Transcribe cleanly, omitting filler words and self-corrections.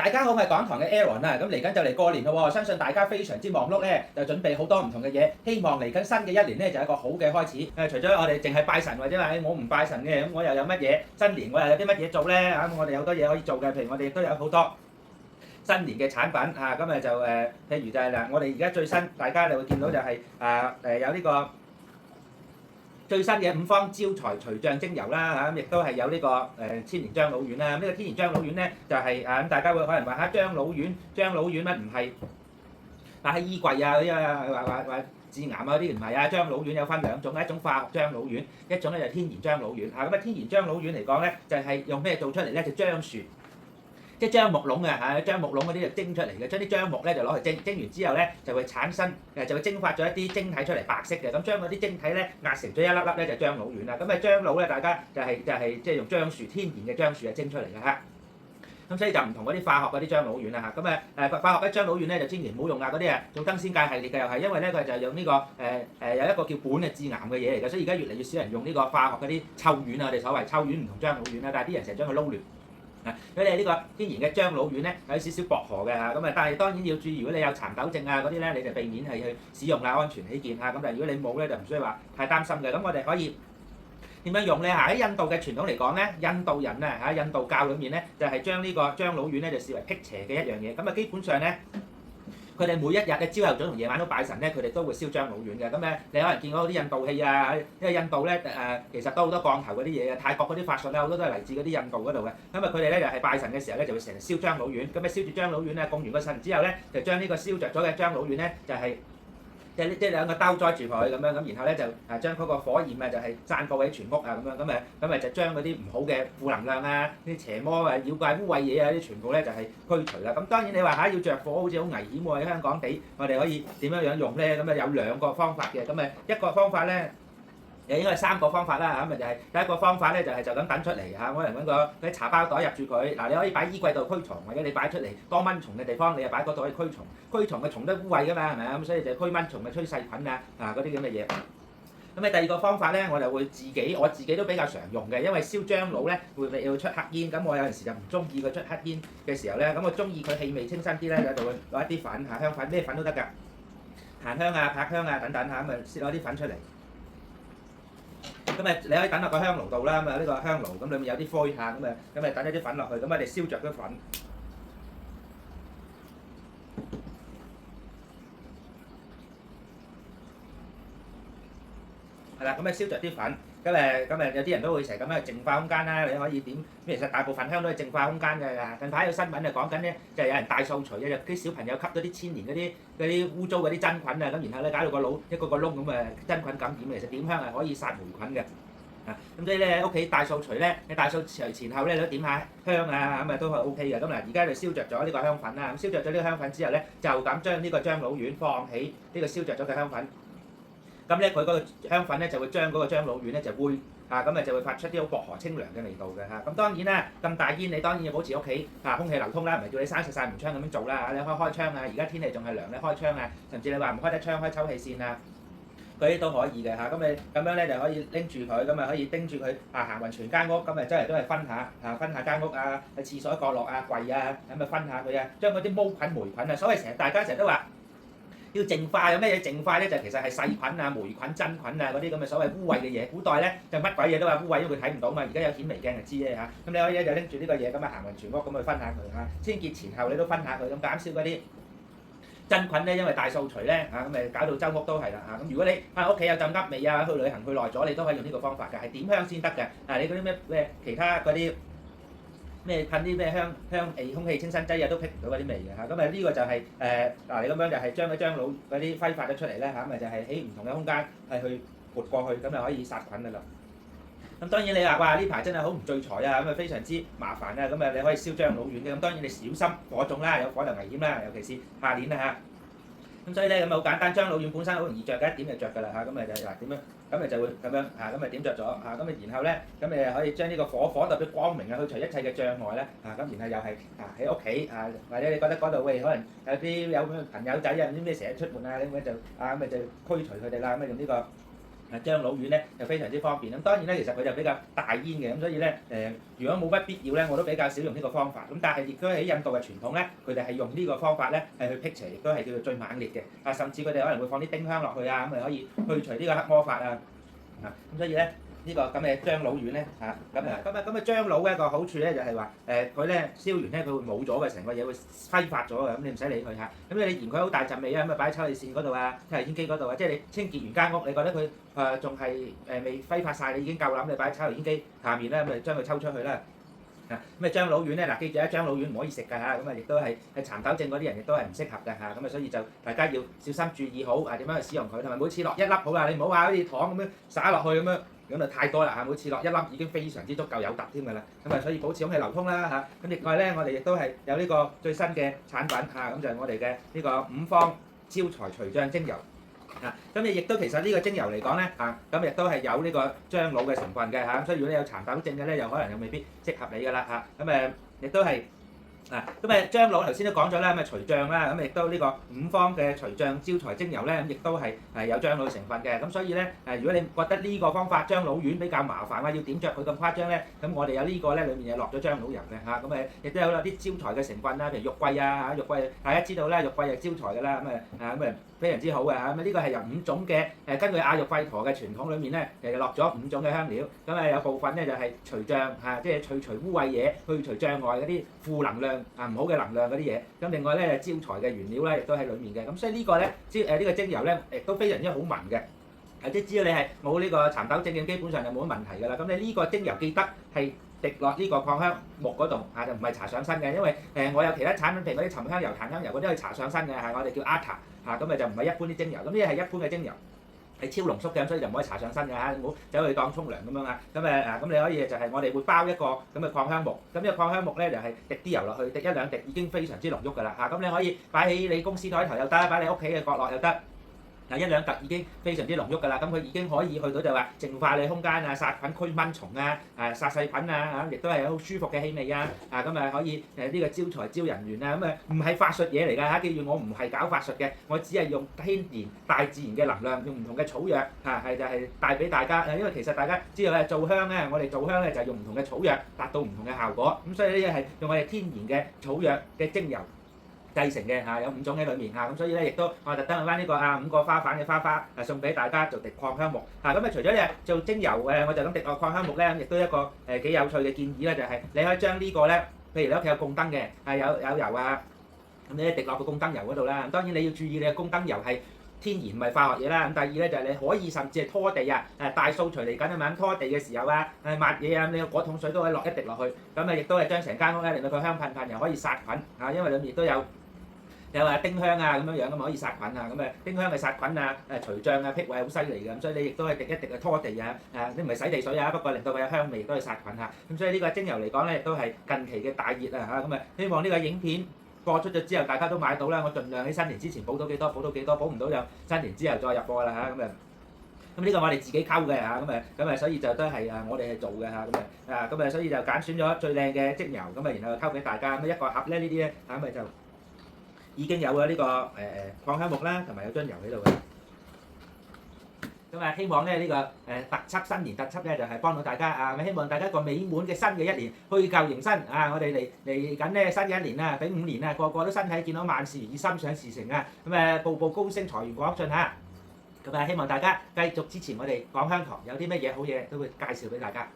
大家好，我係講堂嘅 Aaron 啊，咁嚟緊就嚟過年咯喎，相信大家非常之忙碌咧，就準備好多唔同嘅嘢，希望嚟緊新嘅一年咧就係一個好嘅開始。除咗我哋淨係拜神或者話我唔拜神嘅，咁我又有乜嘢新年我又有啲乜嘢做咧？我哋有好多嘢可以做嘅，譬如我哋亦都有好多新年嘅產品嚇，咁就譬如就係嗱，我哋而家最新大家就會見到就係有呢個最新嘅五方招財除障精油啦嚇，亦都係有呢個千年樟腦丸啦。呢個天然樟腦丸咧就係咁大家會可能話嚇樟腦丸乜唔係擺喺衣櫃啊嗰啲啊，話致癌啊嗰啲唔係啊，樟腦丸有分兩種，一種化學樟腦丸，一種咧就天然樟腦丸嚇。咁天然樟腦丸嚟講咧就係用咩做出嚟咧？就樟樹。即係樟木籠啊嚇，樟木籠嗰啲就蒸出嚟嘅，將啲樟木咧就攞去蒸，蒸完之後咧就會產生就會蒸發咗一啲晶體出嚟，白色嘅，咁將嗰啲晶體咧壓成咗一粒粒咧就樟腦丸啦。咁樟腦咧大家就係即係用樟樹天然嘅樟樹蒸出嚟嘅嚇。咁所以就唔同嗰啲化學嗰啲樟腦丸啦嚇。咁化學嘅樟腦丸咧就千祈唔好用啊，嗰啲做燈仙界系列嘅又係，因為咧佢就係用呢個有一個叫苯嘅致癌嘅嘢嚟嘅，所以而家越嚟越少人用呢個化學嗰啲臭丸啊，我哋所謂臭丸唔同樟腦丸啦，但係啲人成日將佢撈亂。佢哋呢個天然嘅樟腦丸咧有少少薄荷嘅嚇，但係當然要注意，如果你有蠶豆症啊嗰啲咧，你就避免係去使用啦，安全起見嚇。但係如果你冇咧，就唔需要話太擔心嘅。咁我哋可以點樣用咧嚇？喺印度嘅傳統嚟講咧，印度人啊嚇，印度教裏面咧就係將呢個樟腦丸咧就視為辟邪嘅一樣嘢。咁基本上咧，佢哋每一日嘅朝頭早同夜晚都拜神咧，佢哋都會燒樟腦丸嘅。你可能見到啲印度戲啊，因為印度咧其實都好多降頭嗰啲嘢嘅，泰國嗰啲法術咧好多都係嚟自嗰啲印度嗰度嘅。佢哋咧就係拜神嘅時候咧就會成日燒樟腦丸。燒住樟腦丸咧供完個神之後咧，就將呢個燒着咗嘅樟腦丸咧就係即兩個兜載住佢咁樣，然後咧就將嗰個火焰就係散佈喺全屋啊咁樣，就將嗰啲唔好嘅負能量啊、啲邪魔啊、妖怪污穢嘢啊啲全部咧就係驅除啦。咁當然你話要着火好似好危險喎，喺香港地我哋可以點樣用咧？有兩個方法嘅，一個方法咧。應該係3個方法啦嚇，就係第一個方法咧就係就咁等出嚟嚇，可能揾個啲茶包袋入住佢。你可以擺衣櫃度驅蟲，或者你擺出嚟多蚊蟲嘅地方，你又擺嗰度可以驅蟲。驅蟲嘅蟲都污穢噶嘛，係咪啊？咁所以就驅蚊蟲咪驅細菌啊嗰啲咁嘅嘢。第二個方法咧，我就會我自己都比較常用嘅，因為燒樟腦咧會出黑煙，咁我有陣時就唔中意佢出黑煙嘅時候咧，咁我中意佢氣味清新啲咧，就會攞一啲粉香粉，咩粉都得㗎，檀香啊、柏香啊等等嚇，先攞啲粉出嚟。你可以等落個香爐度啦，呢個香爐咁裏面有啲灰嚇，等一啲粉落去，你燒着啲粉，係啦，燒着啲粉，有啲人都會成日咁樣淨化空間啦，你可以點？其實大部分香都係淨化空間嘅。近排有新聞就講緊咧，就係有人大掃除有啲小朋友吸咗啲千年嗰啲污糟嗰啲真菌啊，然後咧搞到個腦一個窿咁真菌感染。其實點香係可以殺霉菌嘅。咁所以咧屋企大掃除咧，你大掃除前後咧你都點下香啊，都係 O K 嘅。而家就燒着咗呢個香粉啦，燒着咗呢個香粉之後咧，就咁將呢個樟腦丸放喺呢個燒着咗嘅香粉。佢嗰個香粉咧就會將嗰個樟腦丸咧就煨就會發出啲好薄荷清涼嘅味道嘅嚇。咁當然啦，咁大煙你當然要保持屋企空氣流通啦，唔係叫你閂實晒門窗咁樣做啦。你開窗啊，而家天氣仲係涼，你開窗啊，甚至你話唔開得窗開抽氣扇啊，嗰啲都可以嘅嚇。你咁樣咧就可以拎住佢，可以盯住佢行勻全間屋，周圍都係分下間屋啊，喺廁所角落啊、櫃啊，分下佢啊，將嗰啲毛菌霉菌啊，所謂大家成日都話要淨化，有咩嘢淨化咧？就其實係細菌啊、霉菌、真菌啊嗰啲咁嘅所謂污穢嘅嘢。古代咧就乜鬼嘢都話污穢，因為佢睇唔到嘛。而家有顯微鏡就知咧嚇。你可以就拎住呢個嘢行勻全屋去分下佢嚇，清潔前後你都分下佢，減少嗰啲真菌咧，因為大掃除咧搞到周屋都係啦嚇。如果你屋企有陣噏味啊，去旅行去耐咗，你都可以用呢個方法㗎，係點香先得嘅。你嗰啲咩其他嗰啲咩噴啲咩空氣清新劑啊，都辟唔到嗰啲味嘅嚇。呢個就係你咁樣就係將樟腦嗰啲揮發咗出嚟咧就係喺唔同嘅空間係去撥過去，咁就可以殺菌㗎啦。當然你話呢排真係好唔聚財啊，非常之麻煩啊，你可以燒樟腦丸嘅。當然你小心火種啦，有火就危險啦，尤其是下年啦嚇。所以咧好簡單，樟腦丸本身好容易着嘅，一點就着㗎啦嚇。就嗱點樣，就會咁樣點着咗嚇。然後咧你可以將呢個火特別光明啊，去除一切嘅障礙咧然後又係喺屋企或者你覺得嗰度可能有朋友仔啊，唔知咩成日出門啊，就驅除佢哋啦。用呢個樟腦丸咧就非常之方便。咁當然咧，其實佢就比較大煙嘅，咁所以咧如果冇乜必要咧，我都比較少用呢個方法。咁但係亦都喺印度嘅傳統咧，佢哋係用呢個方法咧係去辟邪，亦都係叫做最猛烈嘅。甚至佢哋可能會放啲丁香落去啊，咁咪可以去除呢個黑魔法啊。咁所以咧。呢個咁嘅樟腦丸咧咁嘅樟腦嘅一個好處咧就係話佢咧燒完咧佢會冇咗嘅，成個嘢會揮發咗嘅，咁你唔使理佢嚇。咁你嫌佢好大陣味啊，咁咪擺喺抽氣扇嗰度啊，抽油煙機嗰度啊，即係你清潔完間屋，你覺得佢仲係未揮發晒，你已經夠啦，咁你擺喺抽油煙機下面咧，咁咪將佢抽出去啦。咁樟腦丸咧嗱，記住樟腦丸唔可以食㗎嚇，咁亦都係蠶豆症嗰啲人亦都係唔適合㗎嚇，咁所以就大家要小心注意好點樣去使用佢，同埋每次落一粒好啦，你唔好話好似糖咁樣灑落去咁樣。咁就太多啦嚇，每次落一粒已經非常之足夠有突添㗎啦，咁所以保持空氣流通啦嚇。咁另外咧，我哋亦都係有呢個最新嘅產品嚇，咁就係我哋嘅呢個五方招財除障精油咁亦都其實呢個精油嚟講咧咁亦都係有呢個樟腦嘅成分嘅嚇，所以如果你有蠶豆症嘅咧，又可能又未必適合你㗎啦嚇。咁亦都係。樟腦頭先都講咗啦，除障啦，咁亦都呢個五方嘅除障招財精油咧，咁亦都係有樟腦成分嘅，咁所以咧如果你覺得呢個方法樟腦丸比較麻煩要點着佢咁誇張咧，咁我哋有呢個咧，裡面係落咗樟腦油嘅嚇，咁亦都有啲招財嘅成分啦，譬如肉桂啊肉桂大家知道啦，肉桂係招財㗎啦，咁非常之好嘅嚇，咁呢個係由5種嘅根據阿育吠陀嘅傳統裡面咧，其實落咗5種嘅香料，咁有部分咧就係除障即係去除污穢嘢，去除障礙嗰啲負能量。唔好嘅能量嗰啲嘢，咁另外咧招財嘅原料咧亦都喺裡面嘅，咁所以呢個咧呢個精油咧亦都非常之好聞嘅，即係只要你係冇呢個蠶豆症嘅，基本上就冇乜問題㗎啦。咁你呢個精油記得係滴落呢個擴香木嗰度就唔係搽上身嘅，因為我有其他產品譬如嗰啲沉香油、檀香油嗰啲可以搽上身嘅，係我哋叫 Attar 咁就唔係一般啲精油，咁呢啲係一般嘅精油。係超濃縮嘅，所以就唔可以搽上身嘅嚇，唔好走去當沖涼咁樣啊。咁你可以就係我哋會包一個咁嘅擴香木，咁呢個擴香木咧就係滴啲油落去，滴1、2滴已經非常之濃郁㗎啦嚇。咁你可以擺喺你公司台頭又得，擺你屋企嘅角落又得。1、2滴已經非常之濃郁㗎啦，咁佢已經可以去到就話淨化你空間啊、殺菌驅蚊蟲啊、殺細菌啊亦都係好舒服嘅氣味啊，咁可以呢個招財招人緣啊，咁唔係法術嘢嚟㗎嚇，記住我唔係搞法術嘅，我只係用天然大自然嘅能量，用唔同嘅草藥係就係帶俾大家，因為其實大家知道咧做香咧，我哋做香咧就係用唔同嘅草藥達到唔同嘅效果，咁所以呢啲係用我哋天然嘅草藥嘅精油製成嘅有5種喺裡面咁所以咧亦都我特登揾翻呢個5個花瓣嘅花送俾大家做滴擴香木咁除咗做精油我就咁滴落擴香木咧，亦都一個幾有趣嘅建議咧，就係你可以將呢個咧，譬如你屋企有供燈嘅有油咁你滴落個供燈油嗰度啦。當然你要注意你嘅供燈油係天然唔係化學嘢啦。咁第二咧就係你可以甚至係拖地大掃除嚟緊咁拖地嘅時候抹嘢你個果桶水都可以落一滴落去，咁亦都係將成間屋咧令到佢香噴噴，又可以殺菌因為裡面亦都有丁香咁樣咁可以殺菌丁香係殺菌除障辟穢好犀利嘅，咁所以你亦都係滴一滴去拖地你唔係洗地水不過令到佢有香味，亦都係殺菌咁所以呢個精油嚟講咧，亦都係近期嘅大熱咁希望呢個影片播出咗之後，大家都買到啦。我盡量喺新年之前補到幾多補到幾多，補唔到就新年之後再入貨啦咁呢個我哋自己溝嘅咁所以就都係我哋係做嘅咁所以就揀選咗最靚嘅精油然後溝俾大家一個盒咧呢啲咧就已經有呢個擴香木啦，同埋有樽油喺度嘅。咁希望咧呢個新年特輯咧就係幫到大家希望大家一個美滿嘅新嘅一年，去舊迎新我哋嚟緊咧新嘅一年俾5年個個都身體健康，萬事如意，心想事成步步高升，財源廣進咁希望大家繼續支持我哋廣香堂，有啲乜嘢好嘢都會介紹俾大家。